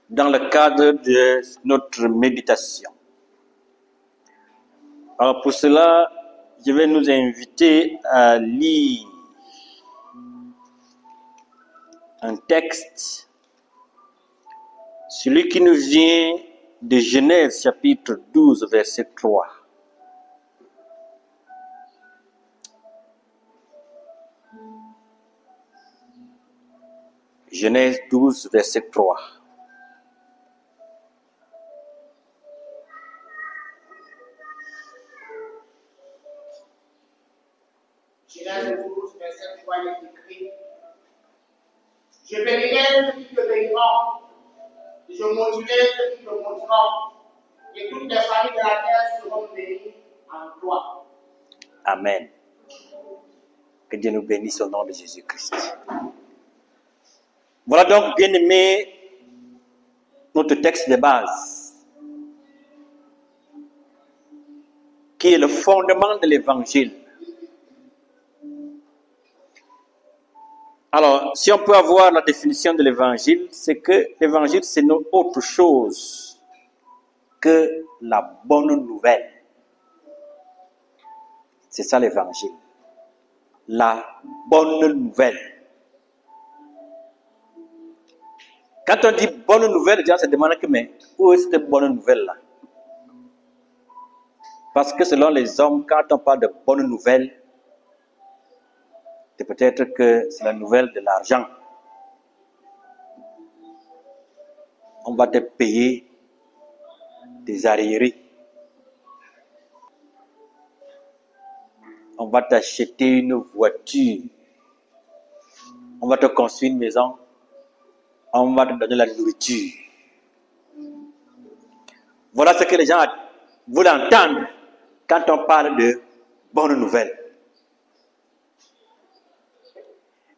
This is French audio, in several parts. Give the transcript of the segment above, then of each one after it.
Dans le cadre de notre méditation. Alors pour cela, je vais nous inviter à lire un texte, celui qui nous vient de Genèse chapitre 12, verset 3. Genèse 12, verset 3. Genèse 12, verset 3, il est écrit: Je bénirai ceux qui te béniront, et je maudirai ceux qui te maudiront, et toutes les familles de la terre seront bénies en toi. Amen. Que Dieu nous bénisse au nom de Jésus-Christ. Voilà donc, bien aimé, notre texte de base, qui est le fondement de l'évangile. Alors, si on peut avoir la définition de l'évangile, c'est que l'évangile, c'est autre chose que la bonne nouvelle. C'est ça l'évangile. La bonne nouvelle. Quand on dit bonne nouvelle, les gens se demandent que, mais où est cette bonne nouvelle-là? Parce que selon les hommes, quand on parle de bonne nouvelle, c'est peut-être que c'est la nouvelle de l'argent. On va te payer des arriérés. On va t'acheter une voiture. On va te construire une maison. On va te donner la nourriture. Voilà ce que les gens veulent entendre quand on parle de bonne nouvelle.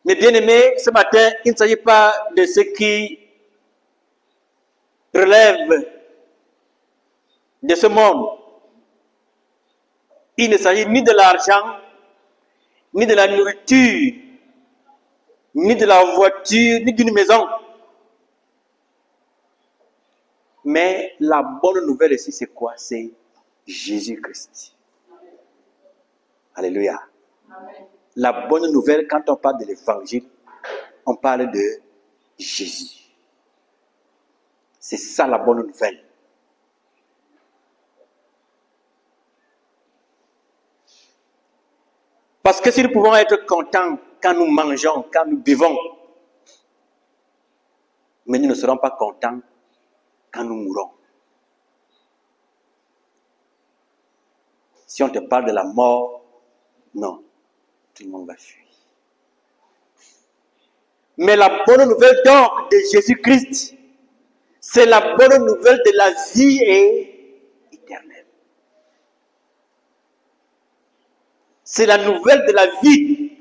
Mais bien aimé, ce matin, il ne s'agit pas de ce qui relève de ce monde. Il ne s'agit ni de l'argent, ni de la nourriture, ni de la voiture, ni d'une maison. Mais la bonne nouvelle ici, c'est quoi? C'est Jésus-Christ. Alléluia. Amen. La bonne nouvelle, quand on parle de l'évangile, on parle de Jésus. C'est ça la bonne nouvelle. Parce que si nous pouvons être contents quand nous mangeons, quand nous buvons, mais nous ne serons pas contents quand nous mourrons. Si on te parle de la mort, non, tout le monde va fuir. Mais la bonne nouvelle donc de Jésus-Christ, c'est la bonne nouvelle de la vie éternelle. C'est la nouvelle de la vie.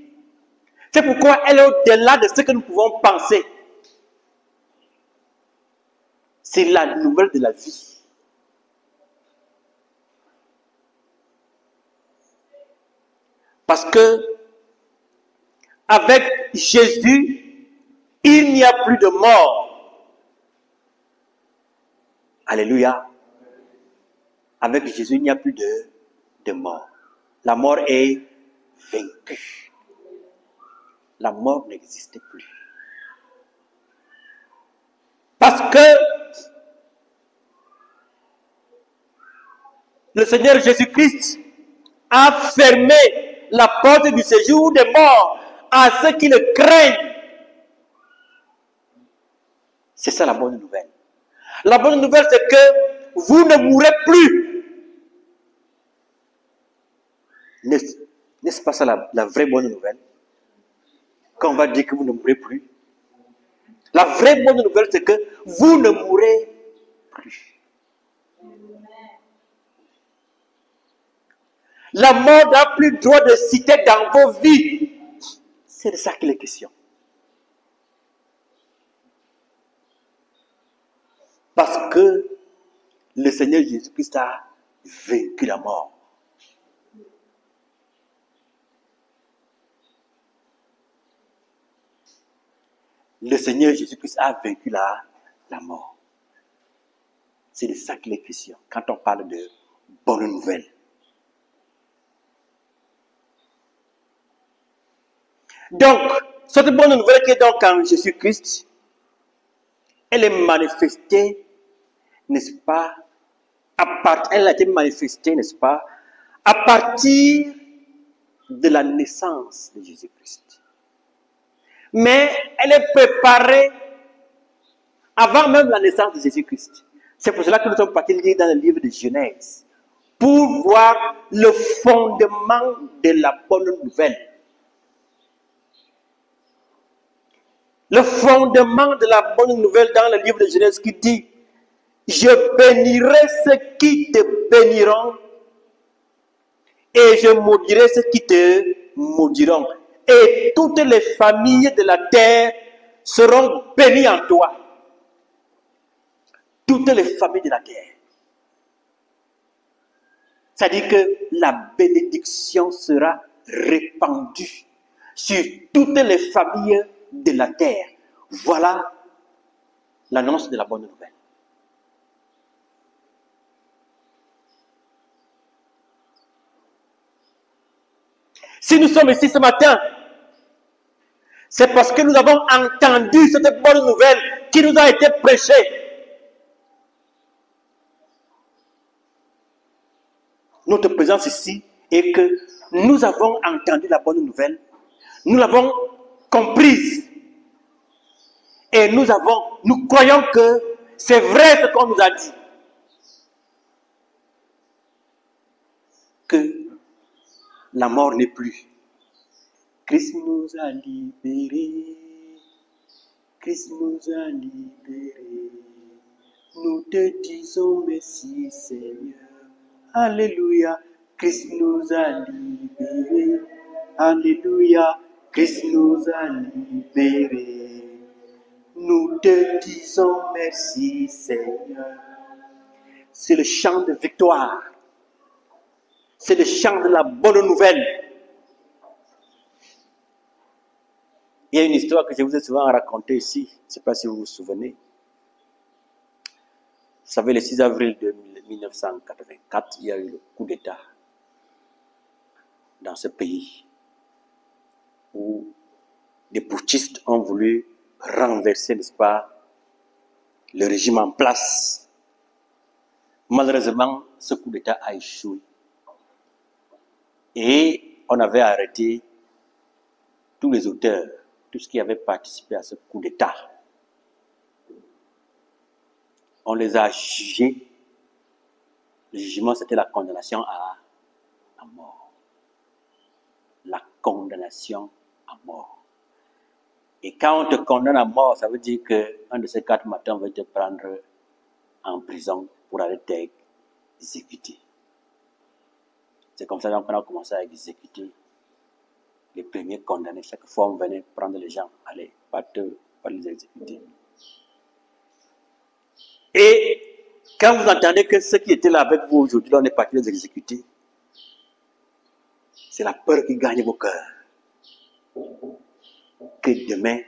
C'est pourquoi elle est au-delà de ce que nous pouvons penser. C'est la nouvelle de la vie. Parce que avec Jésus, il n'y a plus de mort. Alléluia. Avec Jésus, il n'y a plus de mort. La mort est vaincue. La mort n'existe plus. Parce que le Seigneur Jésus-Christ a fermé la porte du séjour des morts à ceux qui le craignent. C'est ça la bonne nouvelle. La bonne nouvelle, c'est que vous ne mourrez plus. N'est-ce pas ça la vraie bonne nouvelle? Quand on va dire que vous ne mourrez plus. La vraie bonne nouvelle, c'est que vous ne mourrez plus. La mort n'a plus le droit de citer dans vos vies. C'est de ça qu'il est question. Parce que le Seigneur Jésus-Christ a vaincu la mort. le Seigneur Jésus-Christ a vaincu la mort. C'est de ça qu'il est question quand on parle de bonne nouvelle. Donc, cette bonne nouvelle qui est donc en Jésus-Christ, elle est manifestée, n'est-ce pas, elle a été manifestée, n'est-ce pas, à partir de la naissance de Jésus-Christ. Mais elle est préparée avant même la naissance de Jésus-Christ. C'est pour cela que nous sommes partis lire dans le livre de Genèse, pour voir le fondement de la bonne nouvelle. Le fondement de la bonne nouvelle dans le livre de Genèse qui dit « Je bénirai ceux qui te béniront et je maudirai ceux qui te maudiront. Et toutes les familles de la terre seront bénies en toi. » Toutes les familles de la terre. C'est-à-dire que la bénédiction sera répandue sur toutes les familles de la terre. Voilà l'annonce de la bonne nouvelle. Si nous sommes ici ce matin, c'est parce que nous avons entendu cette bonne nouvelle qui nous a été prêchée. Notre présence ici est que nous avons entendu la bonne nouvelle, nous l'avons comprise et nous croyons que c'est vrai ce qu'on nous a dit. Que la mort n'est plus. Christ nous a libérés. Christ nous a libérés. Nous te disons merci Seigneur. Alléluia. Christ nous a libérés. Alléluia. Christ nous a libérés. Nous te disons merci Seigneur. C'est le chant de victoire. C'est le chant de la bonne nouvelle. Il y a une histoire que je vous ai souvent racontée ici. Je ne sais pas si vous vous souvenez. Vous savez, le 6 avril 1984, il y a eu le coup d'État dans ce pays où des putschistes ont voulu renverser, n'est-ce pas, le régime en place. Malheureusement, ce coup d'État a échoué. Et on avait arrêté tous les auteurs, tous ceux qui avaient participé à ce coup d'État. On les a jugés. Le jugement, c'était la condamnation à mort. La condamnation à mort. Et quand on te condamne à mort, ça veut dire qu'un de ces 4 matins, on va te prendre en prison pour aller t'exécuter. C'est comme ça qu'on a commencé à exécuter les premiers condamnés. Chaque fois, on venait prendre les gens. Allez, pas les exécuter. Et quand vous entendez que ceux qui étaient là avec vous aujourd'hui, on est parti les exécuter, c'est la peur qui gagne vos cœurs. Que demain,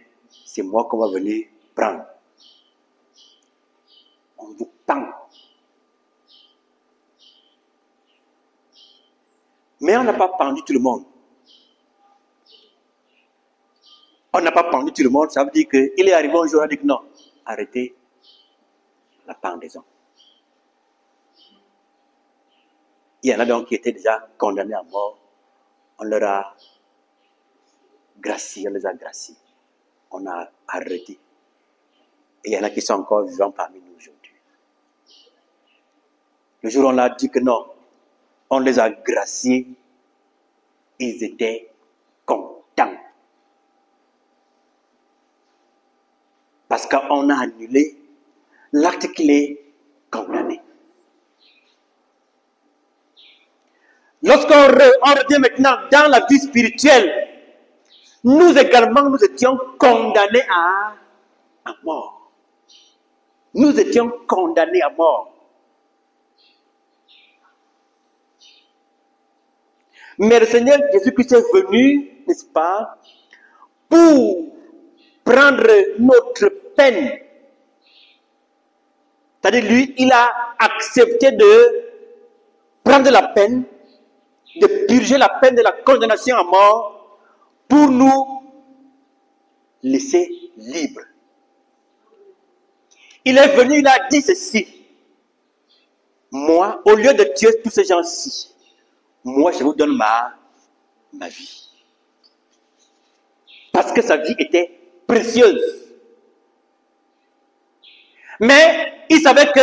c'est moi qu'on va venir prendre. On vous pend. Mais on n'a pas pendu tout le monde. On n'a pas pendu tout le monde, ça veut dire qu'il est arrivé un jour, on a dit que non, arrêtez la pendaison. Il y en a donc qui étaient déjà condamnés à mort. On leur a gracié, on les a graciés. On a arrêté. Et il y en a qui sont encore vivants parmi nous aujourd'hui. Le jour où on a dit que non, on les a graciés, ils étaient contents. Parce qu'on a annulé l'acte qui les condamnait. Lorsqu'on revient maintenant dans la vie spirituelle, nous également, nous étions condamnés à mort. Nous étions condamnés à mort. Mais le Seigneur Jésus-Christ est venu, n'est-ce pas, pour prendre notre peine. C'est-à-dire, lui, il a accepté de prendre la peine, de purger la peine de la condamnation à mort pour nous laisser libres. Il est venu, il a dit ceci. Moi, au lieu de tuer tous ces gens-ci, moi, je vous donne ma vie. Parce que sa vie était précieuse. Mais il savait que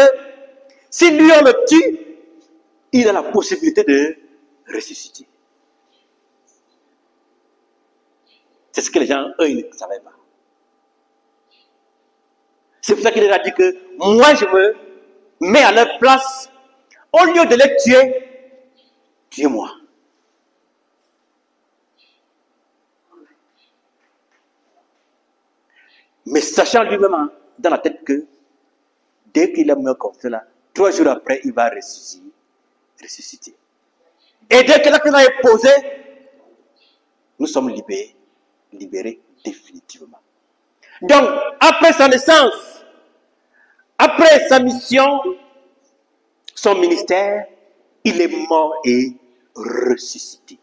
si lui on le tue, il a la possibilité de ressusciter. C'est ce que les gens, eux, ils ne savaient pas. C'est pour ça qu'il leur a dit que moi, je me mets à leur place. Au lieu de les tuer, tuez-moi. Mais sachant lui-même dans la tête que dès qu'il est mort comme cela, 3 jours après, il va ressusciter. Et dès que l'acte est posé, nous sommes libérés définitivement. Donc, après sa naissance, après sa mission, son ministère, il est mort et ressuscité.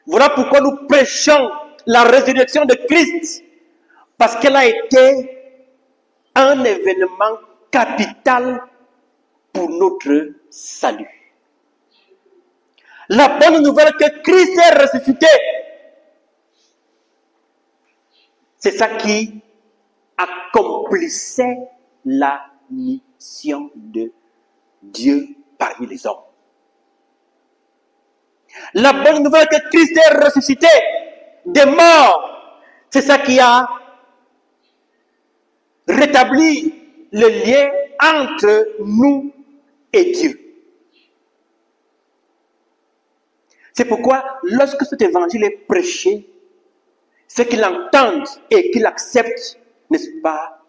Voilà pourquoi nous prêchons la résurrection de Christ, parce qu'elle a été un événement capital pour notre salut. La bonne nouvelle que Christ est ressuscité, c'est ça qui accomplissait la mission de Dieu parmi les hommes. La bonne nouvelle que Christ est ressuscité des morts, c'est ça qui a rétabli le lien entre nous et Dieu. C'est pourquoi lorsque cet évangile est prêché, ceux qui l'entendent et qui l'acceptent, n'est-ce pas,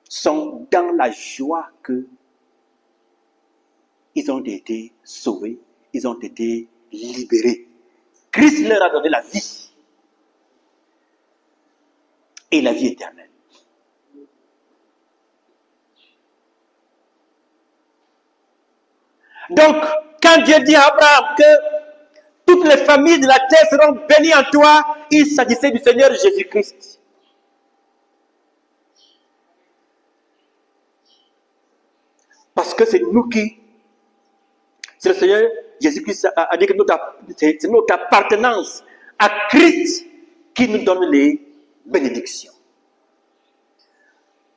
sont dans la joie que ils ont été sauvés, ils ont été libérés. Christ leur a donné la vie et la vie éternelle. Donc, quand Dieu dit à Abraham que toutes les familles de la terre seront bénies en toi, il s'agissait du Seigneur Jésus-Christ. Parce que c'est nous qui, c'est le Seigneur Jésus-Christ a dit que c'est notre appartenance à Christ qui nous donne les bénédictions.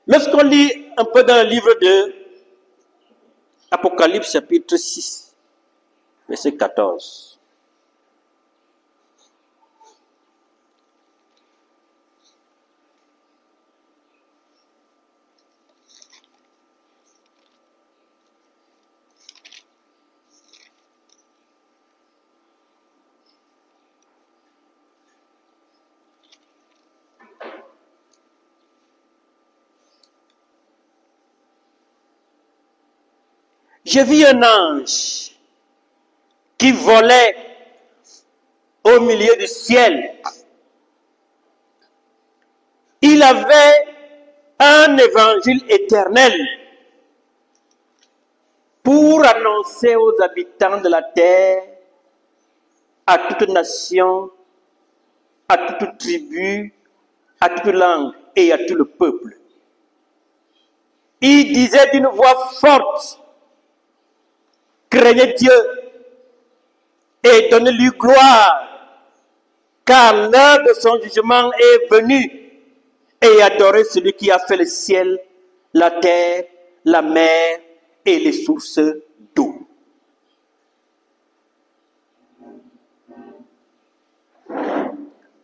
Lorsqu'on lit un peu dans le livre de Apocalypse chapitre 6, verset 14. J'ai vu un ange qui volait au milieu du ciel. Il avait un évangile éternel pour annoncer aux habitants de la terre, à toute nation, à toute tribu, à toute langue et à tout le peuple. Il disait d'une voix forte: craignez Dieu et donnez-lui gloire, car l'heure de son jugement est venue, et adorez celui qui a fait le ciel, la terre, la mer et les sources d'eau.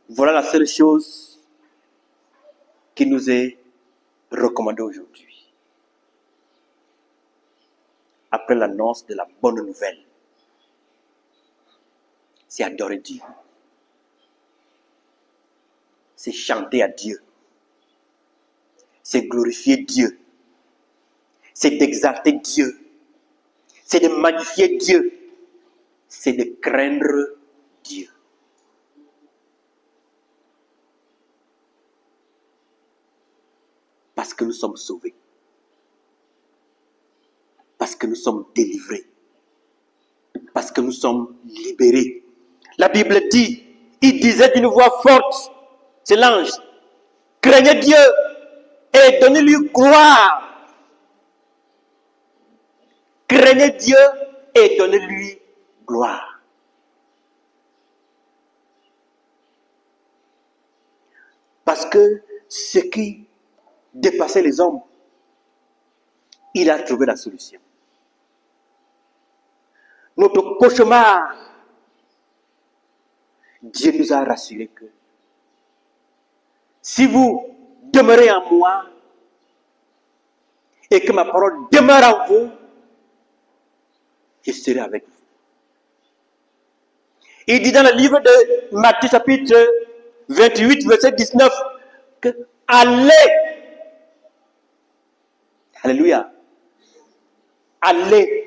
Voilà la seule chose qui nous est recommandée aujourd'hui. Après l'annonce de la bonne nouvelle, c'est adorer Dieu. C'est chanter à Dieu. C'est glorifier Dieu. C'est d'exalter Dieu. C'est de magnifier Dieu. C'est de craindre Dieu. que nous sommes sauvés. Parce que nous sommes délivrés. Parce que nous sommes libérés. La Bible dit, il disait d'une voix forte, c'est l'ange, craignez Dieu et donnez-lui gloire. Craignez Dieu et donnez-lui gloire. Parce que ce qui dépassait les hommes, il a trouvé la solution. Notre cauchemar, Dieu nous a rassuré que si vous demeurez en moi et que ma parole demeure en vous, je serai avec vous. Il dit dans le livre de Matthieu chapitre 28, verset 19, que allez, alléluia, allez,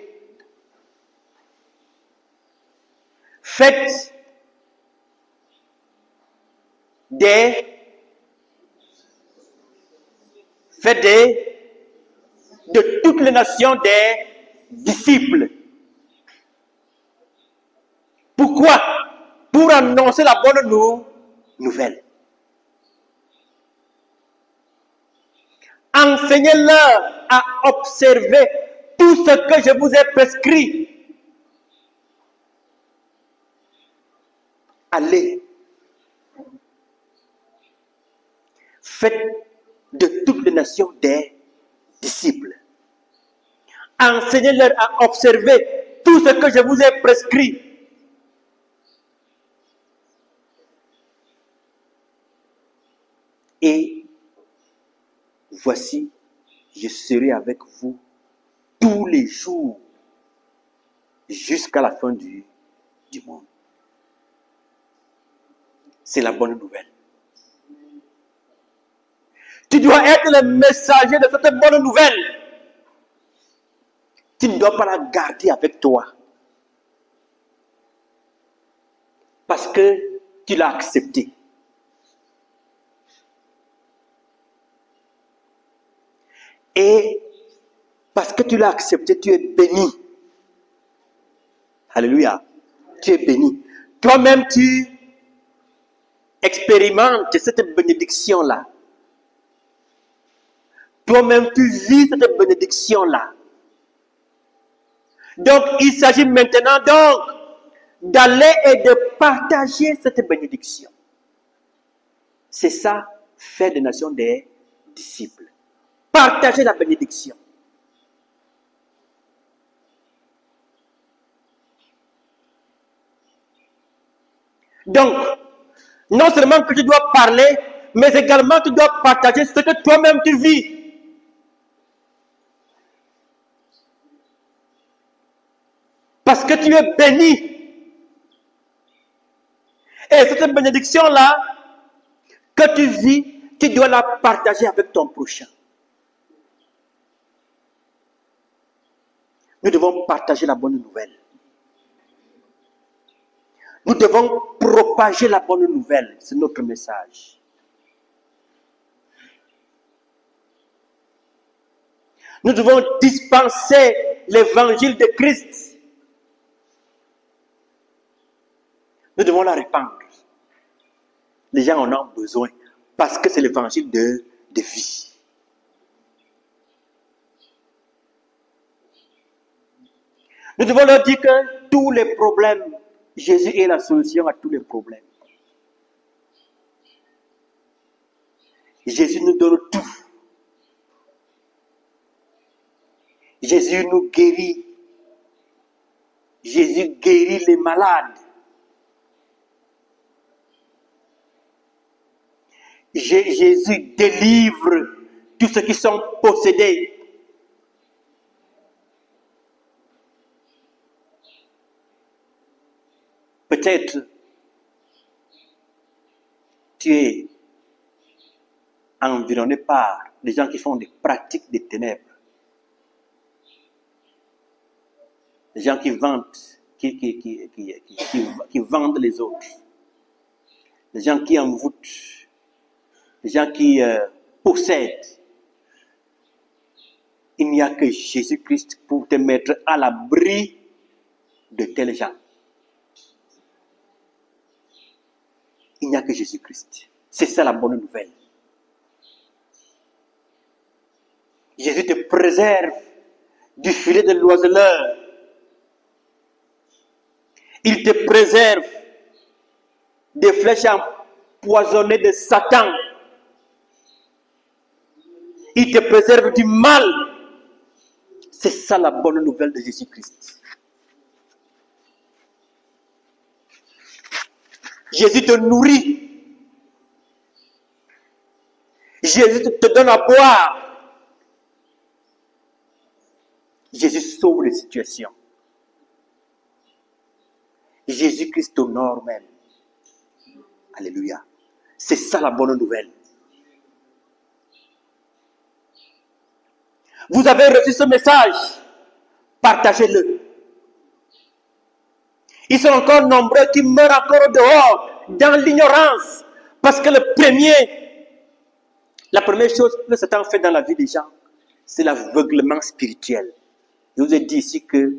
faites de toutes les nations des disciples. Pourquoi? Pour annoncer la bonne nouvelle. Enseignez-leur à observer tout ce que je vous ai prescrit. Allez. Faites de toutes les nations des disciples. Enseignez-leur à observer tout ce que je vous ai prescrit. Et voici, je serai avec vous tous les jours jusqu'à la fin du monde. C'est la bonne nouvelle. Tu dois être le messager de cette bonne nouvelle. Tu ne dois pas la garder avec toi. Parce que tu l'as accepté. Et parce que tu l'as accepté, tu es béni. Alléluia. Tu es béni. Toi-même, tu expérimentes cette bénédiction-là. Toi-même, tu vis cette bénédiction-là. Donc, il s'agit maintenant d'aller et de partager cette bénédiction. C'est ça, faire des nations des disciples. Partager la bénédiction. Donc, non seulement que tu dois parler, mais également tu dois partager ce que toi-même tu vis. Parce que tu es béni. Et cette bénédiction-là que tu vis, tu dois la partager avec ton prochain. Nous devons partager la bonne nouvelle. Nous devons propager la bonne nouvelle. C'est notre message. Nous devons dispenser l'évangile de Christ. Nous devons la répandre. Les gens en ont besoin parce que c'est l'évangile de vie. Nous devons leur dire que tous les problèmes, Jésus est la solution à tous les problèmes. Jésus nous donne tout. Jésus nous guérit. Jésus guérit les malades. Jésus délivre tous ceux qui sont possédés. Peut-être tu es environné par des gens qui font des pratiques des ténèbres. Des gens qui vantent, qui vendent les autres. Des gens qui envoûtent. Des gens qui possèdent. Il n'y a que Jésus-Christ pour te mettre à l'abri de tels gens. Il n'y a que Jésus-Christ. C'est ça la bonne nouvelle. Jésus te préserve du filet de l'oiseleur. Il te préserve des flèches empoisonnées de Satan. Il te préserve du mal. C'est ça la bonne nouvelle de Jésus-Christ. Jésus te nourrit. Jésus te donne à boire. Jésus sauve les situations. Jésus-Christ t'honore même. Alléluia. C'est ça la bonne nouvelle. Vous avez reçu ce message. Partagez-le. Ils sont encore nombreux qui meurent encore dehors, dans l'ignorance. Parce que la première chose que Satan fait dans la vie des gens, c'est l'aveuglement spirituel. Je vous ai dit ici que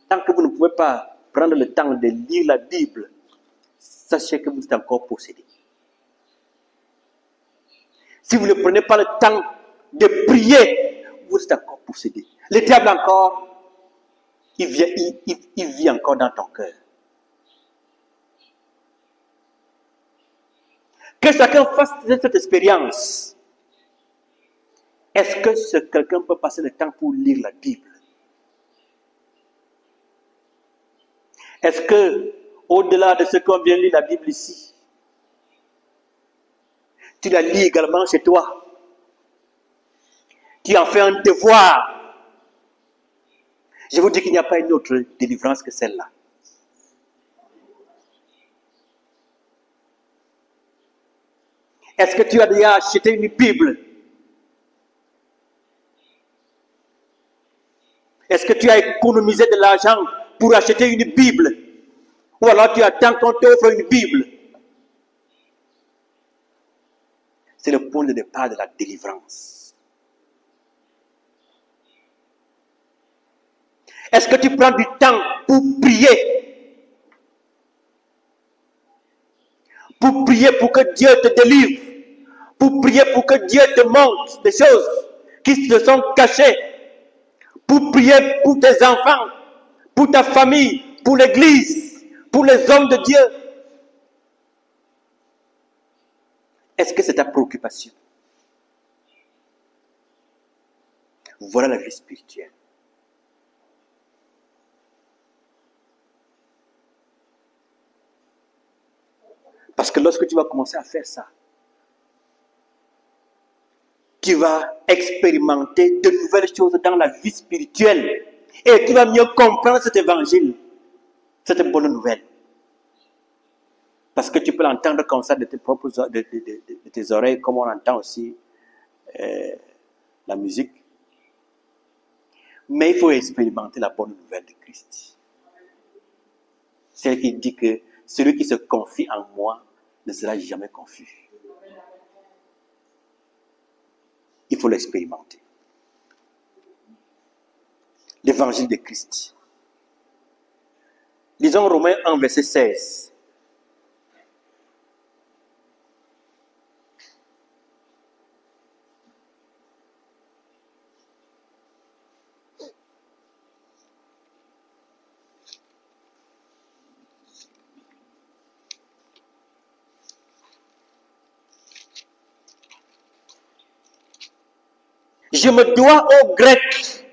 tant que vous ne pouvez pas prendre le temps de lire la Bible, sachez que vous êtes encore possédé. Si vous ne prenez pas le temps de prier, vous êtes encore possédé. Le diable encore, il vit encore dans ton cœur. Que chacun fasse cette expérience. Est-ce que quelqu'un peut passer le temps pour lire la Bible? Est-ce que, au-delà de ce qu'on vient lire la Bible ici, tu la lis également chez toi? Tu en fais un devoir. Je vous dis qu'il n'y a pas une autre délivrance que celle-là. Est-ce que tu as déjà acheté une Bible? Est-ce que tu as économisé de l'argent pour acheter une Bible? Ou alors tu attends qu'on t'offre une Bible? C'est le point de départ de la délivrance. Est-ce que tu prends du temps pour prier? Pour prier pour que Dieu te délivre? Pour prier pour que Dieu te montre des choses qui se sont cachées? Pour prier pour tes enfants, pour ta famille, pour l'église, pour les hommes de Dieu? Est-ce que c'est ta préoccupation? Voilà la vie spirituelle. Parce que lorsque tu vas commencer à faire ça, tu vas expérimenter de nouvelles choses dans la vie spirituelle. Et tu vas mieux comprendre cet évangile, cette bonne nouvelle. Parce que tu peux l'entendre comme ça de tes oreilles, comme on entend aussi la musique. Mais il faut expérimenter la bonne nouvelle de Christ. Celle qui dit que celui qui se confie en moi ne sera jamais confus. Il faut l'expérimenter. L'évangile de Christ. Lisons Romains 1, verset 16. Je me dois aux Grecs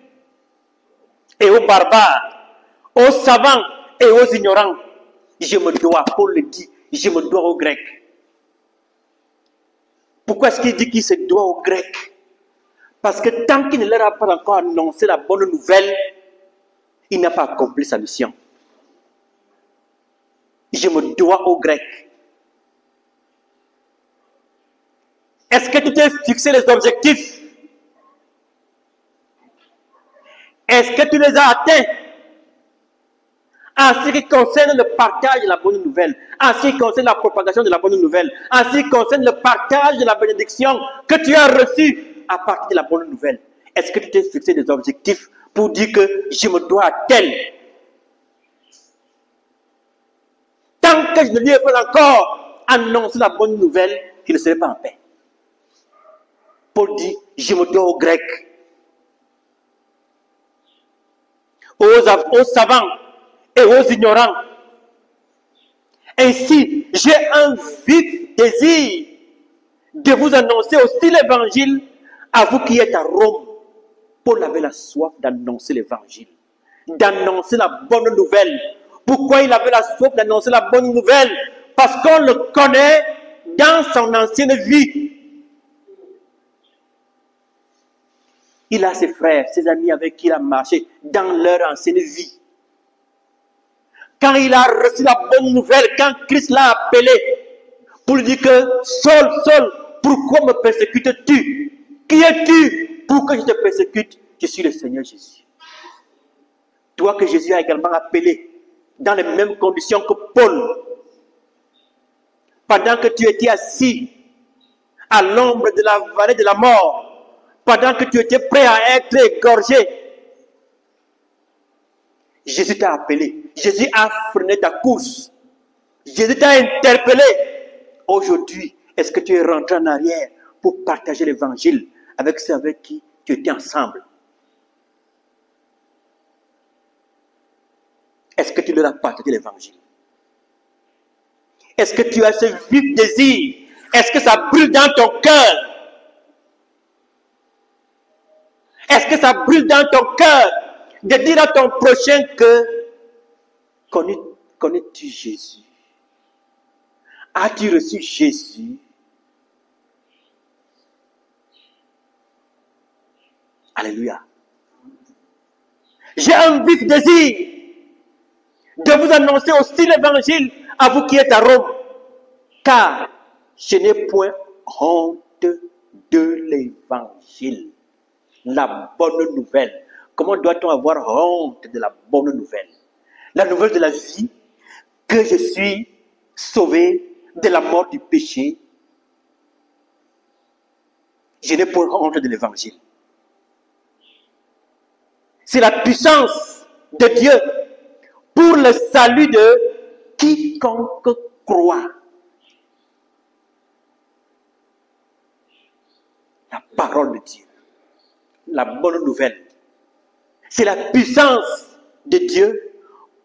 et aux barbares, aux savants et aux ignorants. Je me dois, Paul le dit, je me dois aux Grecs. Pourquoi est-ce qu'il dit qu'il se doit aux Grecs? Parce que tant qu'il ne leur a pas encore annoncé la bonne nouvelle, il n'a pas accompli sa mission. Je me dois aux Grecs. Est-ce que tu t'es fixé les objectifs? Est-ce que tu les as atteints? En ce qui concerne le partage de la bonne nouvelle, en ce qui concerne la propagation de la bonne nouvelle, en ce qui concerne le partage de la bénédiction que tu as reçue à partir de la bonne nouvelle, Est-ce que tu t'es fixé des objectifs pour dire que je me dois à tel? Tant que je ne lui ai pas encore annoncé la bonne nouvelle, je ne serai pas en paix. Paul dit, je me dois aux Grecs, aux savants et aux ignorants. Ainsi, j'ai un vif désir de vous annoncer aussi l'évangile à vous qui êtes à Rome. Paul avait la soif d'annoncer l'évangile, d'annoncer la bonne nouvelle. Pourquoi il avait la soif d'annoncer la bonne nouvelle? Parce qu'on le connaît dans son ancienne vie. Il a ses frères, ses amis avec qui il a marché dans leur ancienne vie. Quand il a reçu la bonne nouvelle, quand Christ l'a appelé pour lui dire que Saul, Saul, pourquoi me persécutes-tu? Qui es-tu pour que je te persécute? Je suis le Seigneur Jésus. Toi que Jésus a également appelé dans les mêmes conditions que Paul. Pendant que tu étais assis à l'ombre de la vallée de la mort, pendant que tu étais prêt à être égorgé, Jésus t'a appelé. Jésus a freiné ta course. Jésus t'a interpellé. Aujourd'hui, est-ce que tu es rentré en arrière pour partager l'évangile avec ceux avec qui tu étais ensemble? Est-ce que tu leur as partagé l'évangile? Est-ce que tu as ce vif désir? Est-ce que ça brûle dans ton cœur? Est-ce que ça brûle dans ton cœur de dire à ton prochain que connais-tu Jésus? As-tu reçu Jésus? Alléluia. J'ai un vif désir de vous annoncer aussi l'évangile à vous qui êtes à Rome, car je n'ai point honte de l'évangile, la bonne nouvelle. Comment doit-on avoir honte de la bonne nouvelle? La nouvelle de la vie, que je suis sauvé de la mort du péché. Je n'ai point honte de l'évangile. C'est la puissance de Dieu pour le salut de quiconque croit. La parole de Dieu, la bonne nouvelle, c'est la puissance de Dieu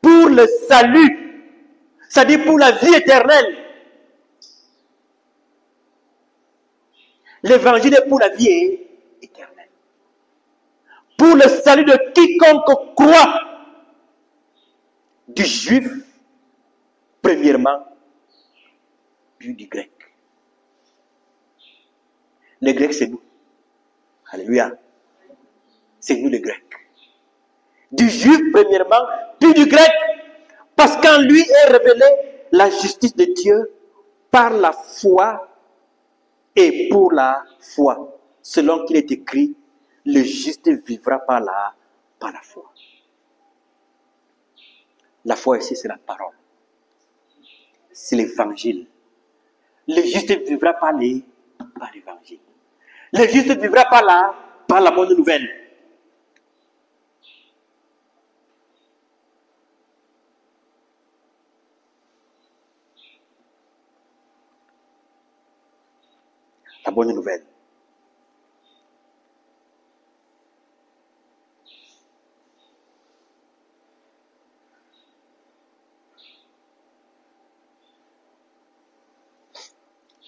pour le salut, c'est-à-dire pour la vie éternelle. L'évangile est pour la vie éternelle, pour le salut de quiconque croit, du juif premièrement, puis du grec. Les Grecs, c'est nous. Alléluia. C'est nous les Grecs. Du juif premièrement, puis du grec. Parce qu'en lui est révélée la justice de Dieu par la foi et pour la foi. Selon qu'il est écrit, le juste vivra par la foi. La foi ici, c'est la parole. C'est l'évangile. Le juste vivra par l'évangile. Le juste vivra par la bonne nouvelle. La bonne nouvelle.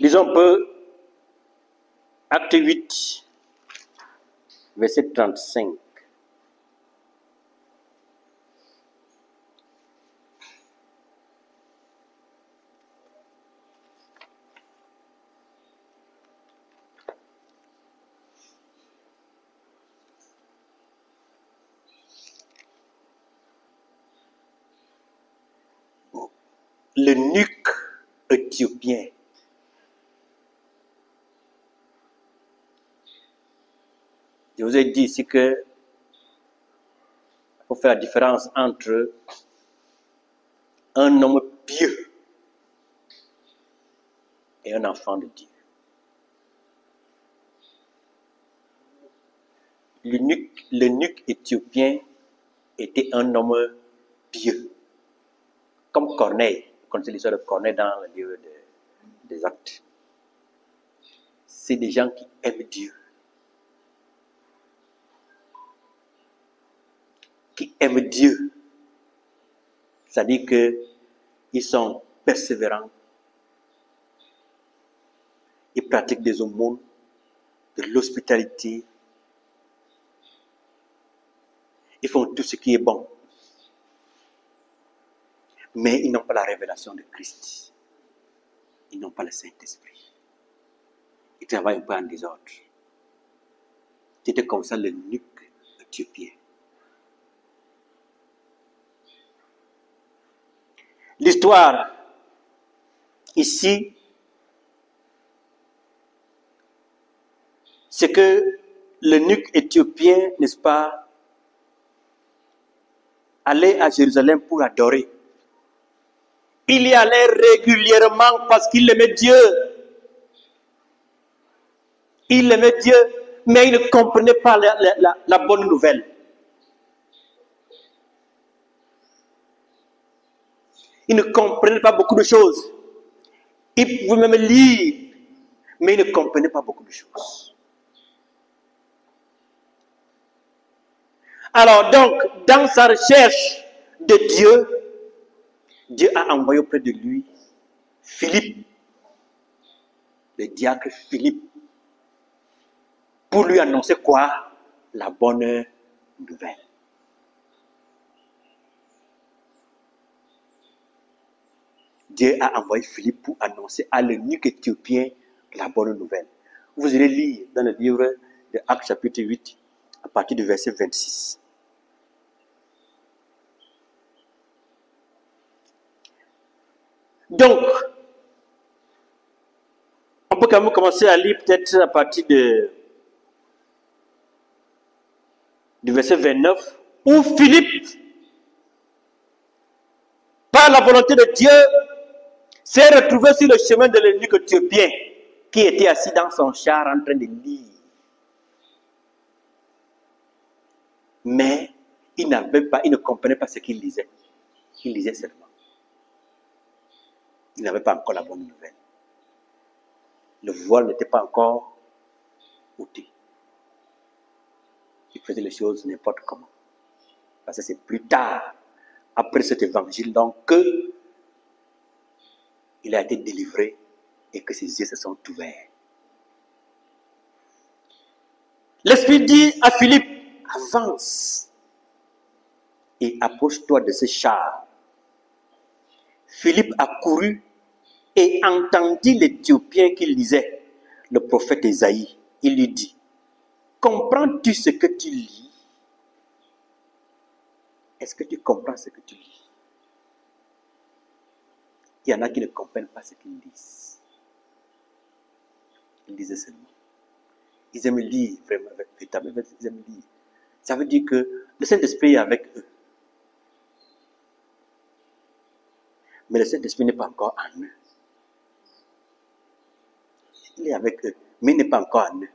Lisons un peu Acte 8, verset 35. L'eunuque éthiopien. Je vous ai dit ici que il faut faire la différence entre un homme pieux et un enfant de Dieu. L'eunuque éthiopien était un homme pieux, comme Corneille. Vous connaissez l'histoire de Corneille dans le livre des Actes. C'est des gens qui aiment Dieu. Qui aiment Dieu. C'est-à-dire qu'ils sont persévérants. Ils pratiquent des aumônes, de l'hospitalité. Ils font tout ce qui est bon. Mais ils n'ont pas la révélation de Christ. Ils n'ont pas le Saint-Esprit. Ils travaillent un peu en désordre. C'était comme ça l'eunuque éthiopien. L'histoire, ici, c'est que l'eunuque éthiopien, n'est-ce pas, allait à Jérusalem pour adorer. Il y allait régulièrement parce qu'il aimait Dieu. Il aimait Dieu, mais il ne comprenait pas la bonne nouvelle. Il ne comprenait pas beaucoup de choses. Il pouvait même lire, mais il ne comprenait pas beaucoup de choses. Alors donc, dans sa recherche de Dieu, Dieu a envoyé auprès de lui Philippe, le diacre Philippe, pour lui annoncer quoi? La bonne nouvelle. Dieu a envoyé Philippe pour annoncer à l'eunuque éthiopien la bonne nouvelle. Vous irez lire dans le livre de Actes chapitre 8, à partir du verset 26. Donc, on peut quand même commencer à lire peut-être à partir du verset 29, où Philippe, par la volonté de Dieu, s'est retrouvé sur le chemin de l'eunuque éthiopien qui était assis dans son char en train de lire. Mais il ne comprenait pas ce qu'il lisait. Il lisait seulement. Il n'avait pas encore la bonne nouvelle. Le voile n'était pas encore ôté. Il faisait les choses n'importe comment. Parce que c'est plus tard, après cet évangile, donc, que il a été délivré et que ses yeux se sont ouverts. L'Esprit dit à Philippe, avance et approche-toi de ce char. Philippe a couru et entendit l'Éthiopien qui lisait le prophète Ésaïe. Il lui dit, comprends-tu ce que tu lis? Est-ce que tu comprends ce que tu lis? Il y en a qui ne comprennent pas ce qu'ils lisent. Ils lisent seulement. Ils aiment lire, vraiment, ils aiment lire. Ça veut dire que le Saint-Esprit est avec eux. Mais le Saint-Esprit n'est pas encore en eux. Il est avec eux, mais il n'est pas encore en eux.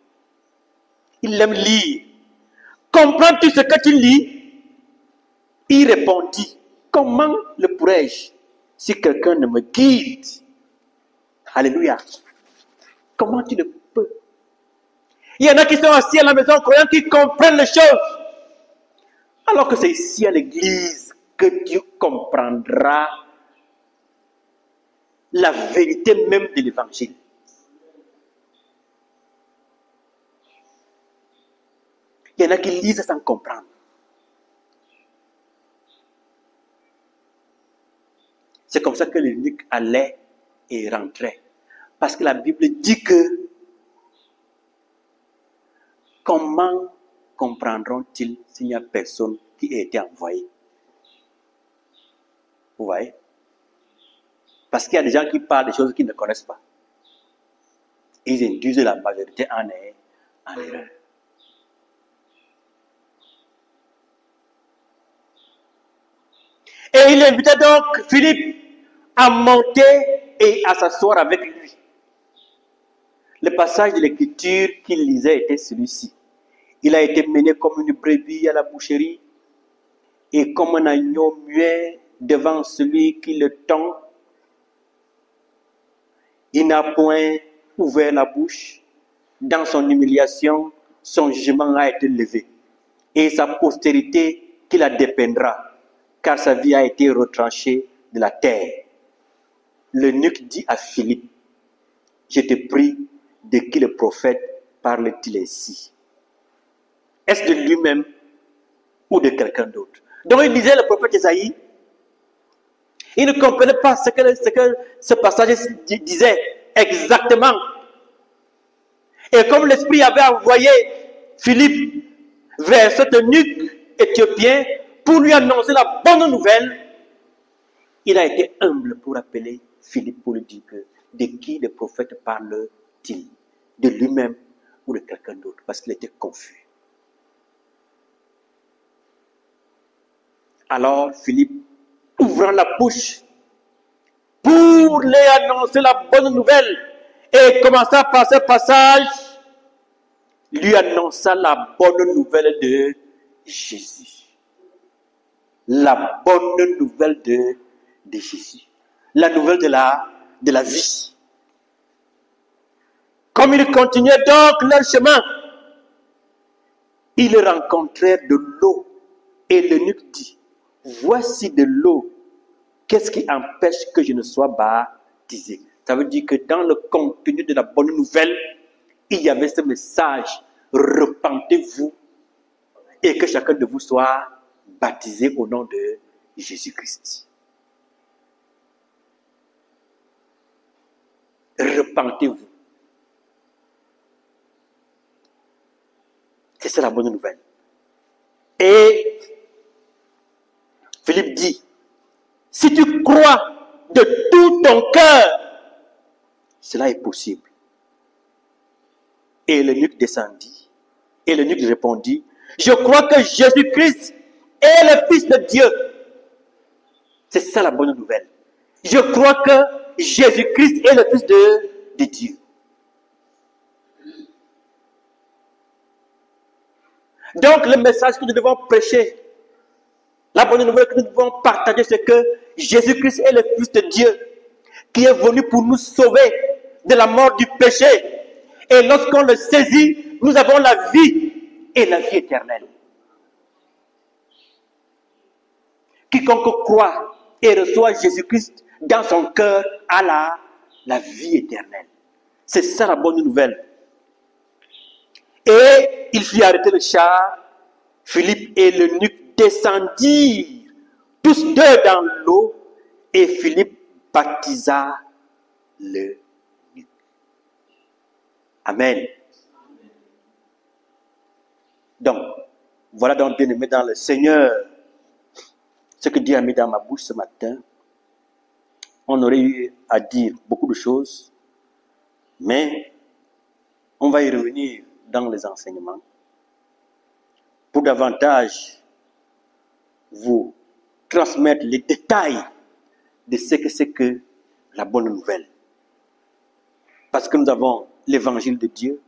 Il aime lire. Comprends-tu ce que tu lis? Il répondit, comment le pourrais-je si quelqu'un ne me guide? Alléluia. Comment tu le peux? Il y en a qui sont assis à la maison croyant qu'ils comprennent les choses. Alors que c'est ici à l'église que tu comprendras la vérité même de l'évangile. Il y en a qui lisent sans comprendre. C'est comme ça que l'eunuque allait et rentrait. Parce que la Bible dit que comment comprendront-ils s'il n'y a personne qui a été envoyé? Vous voyez? Parce qu'il y a des gens qui parlent des choses qu'ils ne connaissent pas. Ils induisent la majorité en erreur. Et il invitait donc Philippe à monter et à s'asseoir avec lui. Le passage de l'écriture qu'il lisait était celui-ci. Il a été mené comme une brebis à la boucherie et comme un agneau muet devant celui qui le tend. Il n'a point ouvert la bouche. Dans son humiliation, son jugement a été levé. Et sa postérité qui la dépeindra, car sa vie a été retranchée de la terre. L'eunuque dit à Philippe, je te prie, de qui le prophète parle-t-il ainsi? Est-ce de lui-même ou de quelqu'un d'autre? Donc il disait le prophète Isaïe, il ne comprenait pas ce que ce passage disait exactement. Et comme l'Esprit avait envoyé Philippe vers cet eunuque éthiopien pour lui annoncer la bonne nouvelle, il a été humble pour appeler Philippe pour lui dire que de qui le prophète parle-t-il? De lui-même ou de quelqu'un d'autre? Parce qu'il était confus. Alors Philippe, ouvrant la bouche pour lui annoncer la bonne nouvelle, et commença par ce passage, lui annonça la bonne nouvelle de Jésus. La bonne nouvelle de Jésus. La nouvelle de la vie. Comme ils continuaient donc leur chemin, ils rencontrèrent de l'eau. Et l'eunuque dit, voici de l'eau. Qu'est-ce qui empêche que je ne sois baptisé? Ça veut dire que dans le contenu de la bonne nouvelle, il y avait ce message, repentez-vous et que chacun de vous soit baptisé au nom de Jésus-Christ. Repentez-vous. C'est ça la bonne nouvelle. Et Philippe dit, si tu crois de tout ton cœur, cela est possible. Et l'eunuque descendit. Et l'eunuque répondit, je crois que Jésus-Christ est le Fils de Dieu. C'est ça la bonne nouvelle. Je crois que Jésus-Christ est le Fils de Dieu. Donc le message que nous devons prêcher, la bonne nouvelle que nous devons partager, c'est que Jésus-Christ est le Fils de Dieu qui est venu pour nous sauver de la mort du péché. Et lorsqu'on le saisit, nous avons la vie et la vie éternelle. Quiconque croit et reçoit Jésus-Christ dans son cœur a la vie éternelle. C'est ça la bonne nouvelle. Et il fit arrêter le char. Philippe et l'eunuque descendirent tous deux dans l'eau et Philippe baptisa l'eunuque. Amen. Donc, voilà donc bien aimé dans le Seigneur ce que Dieu a mis dans ma bouche ce matin. On aurait eu à dire beaucoup de choses, mais on va y revenir dans les enseignements pour davantage vous transmettre les détails de ce que c'est que la bonne nouvelle. Parce que nous avons l'évangile de Dieu,